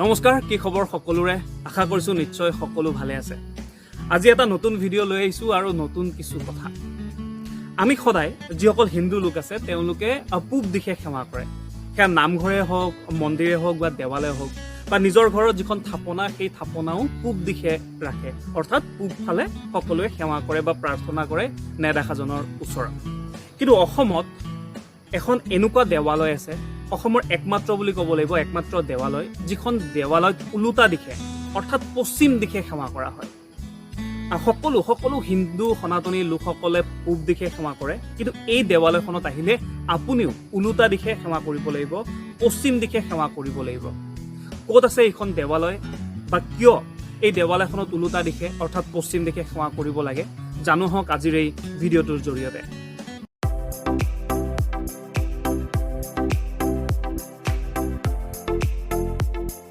নমস্কাৰ, কি খবৰ সকলোৰে? আশা কৰিছোঁ নিশ্চয় সকলো ভালে আছে। আজি এটা নতুন ভিডিঅ' লৈ আহিছোঁ আৰু নতুন কিছু কথা। আমি সদায় যিসকল হিন্দু লোক আছে তেওঁলোকে পূব দিশে সেৱা কৰে। সেয়া নামঘৰে হওক, মন্দিৰে হওক বা দেৱালয় হওক বা নিজৰ ঘৰত যিখন থাপনা সেই থাপনাও পূব দিশে ৰাখে, অৰ্থাৎ পূব ফালে সকলোৱে সেৱা কৰে বা প্ৰাৰ্থনা কৰে নেদেখাজনৰ ওচৰত। কিন্তু অসমত এখন এনেকুৱা দেৱালয় আছে, অসমৰ একমাত্ৰ বুলি ক'ব লাগিব, একমাত্ৰ দেৱালয় যিখন দেৱালয়ত ওলোটা দিশে অৰ্থাৎ পশ্চিম দিশে সেৱা কৰা হয়। সকলো হিন্দু সনাতনী লোকসকলে পূব দিশে সেৱা কৰে, কিন্তু এই দেৱালয়খনত আহিলে আপুনিও ওলোটা দিশে সেৱা কৰিব লাগিব, পশ্চিম দিশে সেৱা কৰিব লাগিব। ক'ত আছে এইখন দেৱালয় বা কিয় এই দেৱালয়খনত ওলোটা দিশে অৰ্থাৎ পশ্চিম দিশে সেৱা কৰিব লাগে, জানো হওক আজিৰ এই ভিডিঅ'টোৰ জৰিয়তে।